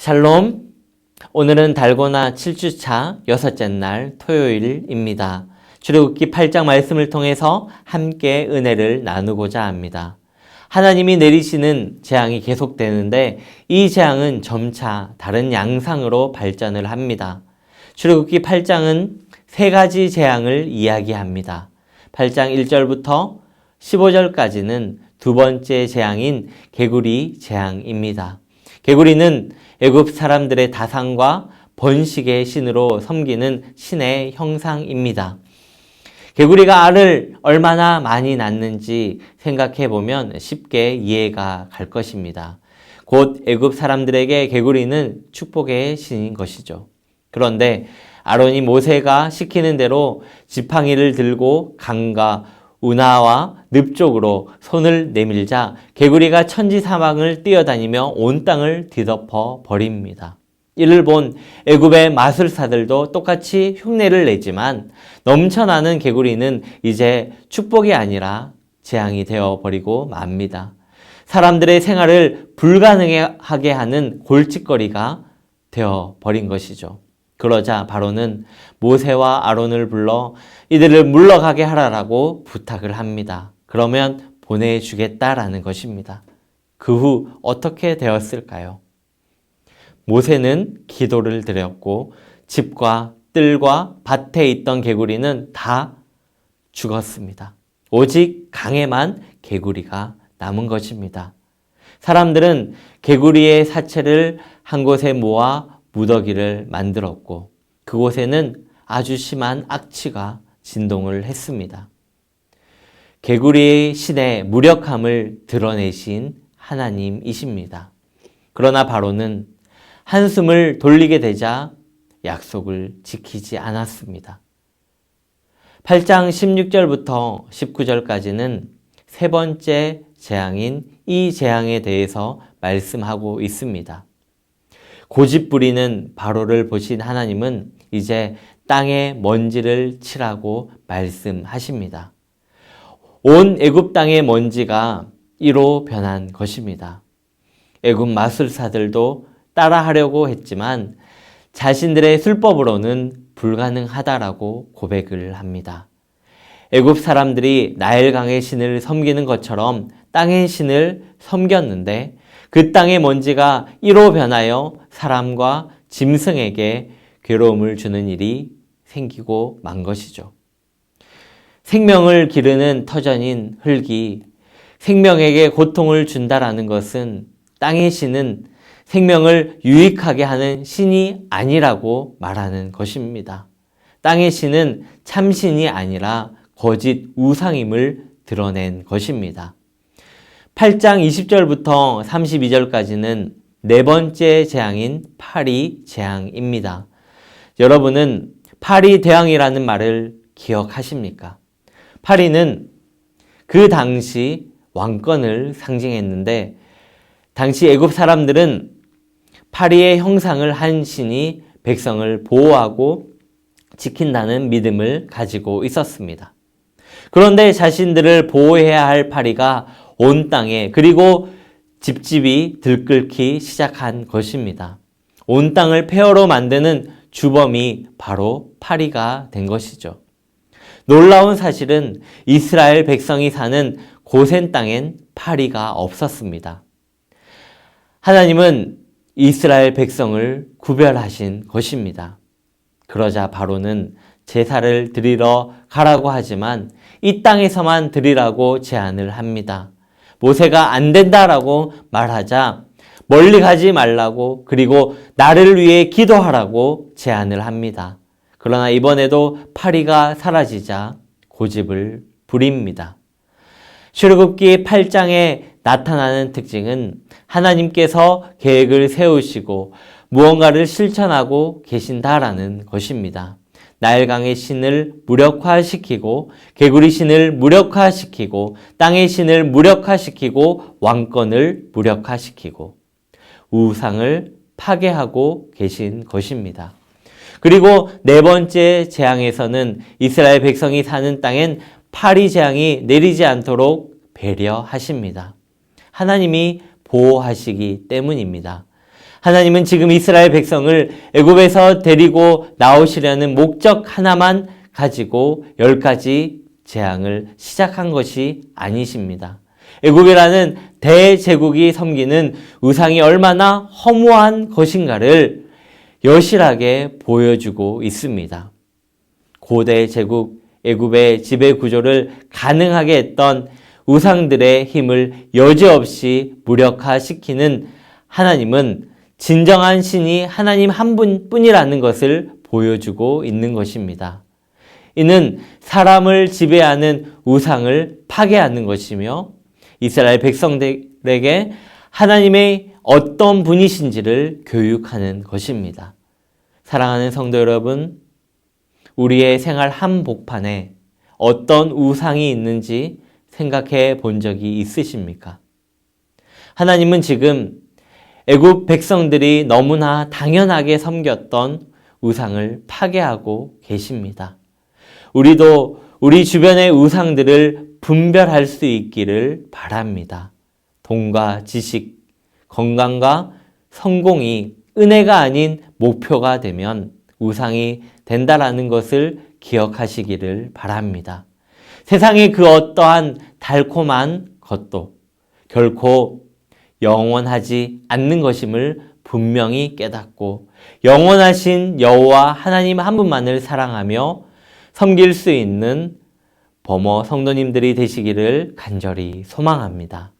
샬롬. 오늘은 달고나 7주차 6째 날 토요일입니다. 출애굽기 8장 말씀을 통해서 함께 은혜를 나누고자 합니다. 하나님이 내리시는 재앙이 계속되는데 이 재앙은 점차 다른 양상으로 발전을 합니다. 출애굽기 8장은 세 가지 재앙을 이야기합니다. 8장 1절부터 15절까지는 두 번째 재앙인 개구리 재앙입니다. 개구리는 애굽 사람들의 다산과 번식의 신으로 섬기는 신의 형상입니다. 개구리가 알을 얼마나 많이 낳는지 생각해보면 쉽게 이해가 갈 것입니다. 곧 애굽 사람들에게 개구리는 축복의 신인 것이죠. 그런데 아론이 모세가 시키는 대로 지팡이를 들고 강과 운하와 늪 쪽으로 손을 내밀자 개구리가 천지사방을 뛰어다니며 온 땅을 뒤덮어 버립니다. 이를 본 애굽의 마술사들도 똑같이 흉내를 내지만 넘쳐나는 개구리는 이제 축복이 아니라 재앙이 되어버리고 맙니다. 사람들의 생활을 불가능하게 하는 골칫거리가 되어버린 것이죠. 그러자 바로는 모세와 아론을 불러 이들을 물러가게 하라고 부탁을 합니다. 그러면 보내주겠다라는 것입니다. 그 후 어떻게 되었을까요? 모세는 기도를 드렸고 집과 뜰과 밭에 있던 개구리는 다 죽었습니다. 오직 강에만 개구리가 남은 것입니다. 사람들은 개구리의 사체를 한 곳에 모아 무더기를 만들었고 그곳에는 아주 심한 악취가 진동을 했습니다. 개구리의 신의 무력함을 드러내신 하나님이십니다. 그러나 바로는 한숨을 돌리게 되자 약속을 지키지 않았습니다. 8장 16절부터 19절까지는 세 번째 재앙인 이 재앙에 대해서 말씀하고 있습니다. 고집부리는 바로를 보신 하나님은 이제 땅에 먼지를 칠하고 말씀하십니다. 온 애굽 땅의 먼지가 이로 변한 것입니다. 애굽 마술사들도 따라하려고 했지만 자신들의 술법으로는 불가능하다라고 고백을 합니다. 애굽 사람들이 나일강의 신을 섬기는 것처럼 땅의 신을 섬겼는데 그 땅의 먼지가 이로 변하여 사람과 짐승에게 괴로움을 주는 일이 생기고 만 것이죠. 생명을 기르는 터전인 흙이 생명에게 고통을 준다라는 것은 땅의 신은 생명을 유익하게 하는 신이 아니라고 말하는 것입니다. 땅의 신은 참신이 아니라 거짓 우상임을 드러낸 것입니다. 8장 20절부터 32절까지는 네 번째 재앙인 파리 재앙입니다. 여러분은 파리 대왕이라는 말을 기억하십니까? 파리는 그 당시 왕권을 상징했는데 당시 애굽 사람들은 파리의 형상을 한 신이 백성을 보호하고 지킨다는 믿음을 가지고 있었습니다. 그런데 자신들을 보호해야 할 파리가 온 땅에 그리고 집집이 들끓기 시작한 것입니다. 온 땅을 폐허로 만드는 주범이 바로 파리가 된 것이죠. 놀라운 사실은 이스라엘 백성이 사는 고센 땅엔 파리가 없었습니다. 하나님은 이스라엘 백성을 구별하신 것입니다. 그러자 바로는 제사를 드리러 가라고 하지만 이 땅에서만 드리라고 제안을 합니다. 모세가 안 된다라고 말하자 멀리 가지 말라고 그리고 나를 위해 기도하라고 제안을 합니다. 그러나 이번에도 파리가 사라지자 고집을 부립니다. 출애굽기 8장에 나타나는 특징은 하나님께서 계획을 세우시고 무언가를 실천하고 계신다라는 것입니다. 나일강의 신을 무력화시키고 개구리 신을 무력화시키고 땅의 신을 무력화시키고 왕권을 무력화시키고 우상을 파괴하고 계신 것입니다. 그리고 네 번째 재앙에서는 이스라엘 백성이 사는 땅엔 파리 재앙이 내리지 않도록 배려하십니다. 하나님이 보호하시기 때문입니다. 하나님은 지금 이스라엘 백성을 애굽에서 데리고 나오시려는 목적 하나만 가지고 10가지 재앙을 시작한 것이 아니십니다. 애굽이라는 대제국이 섬기는 우상이 얼마나 허무한 것인가를 여실하게 보여주고 있습니다. 고대 제국 애굽의 지배 구조를 가능하게 했던 우상들의 힘을 여지없이 무력화시키는 하나님은 진정한 신이 하나님 한 분뿐이라는 것을 보여주고 있는 것입니다. 이는 사람을 지배하는 우상을 파괴하는 것이며 이스라엘 백성들에게 하나님의 어떤 분이신지를 교육하는 것입니다. 사랑하는 성도 여러분, 우리의 생활 한복판에 어떤 우상이 있는지 생각해 본 적이 있으십니까? 하나님은 지금 애굽 백성들이 너무나 당연하게 섬겼던 우상을 파괴하고 계십니다. 우리도 우리 주변의 우상들을 분별할 수 있기를 바랍니다. 돈과 지식, 건강과 성공이 은혜가 아닌 목표가 되면 우상이 된다라는 것을 기억하시기를 바랍니다. 세상의 그 어떠한 달콤한 것도 결코 영원하지 않는 것임을 분명히 깨닫고 영원하신 여호와 하나님 한 분만을 사랑하며 섬길 수 있는 범어 성도님들이 되시기를 간절히 소망합니다.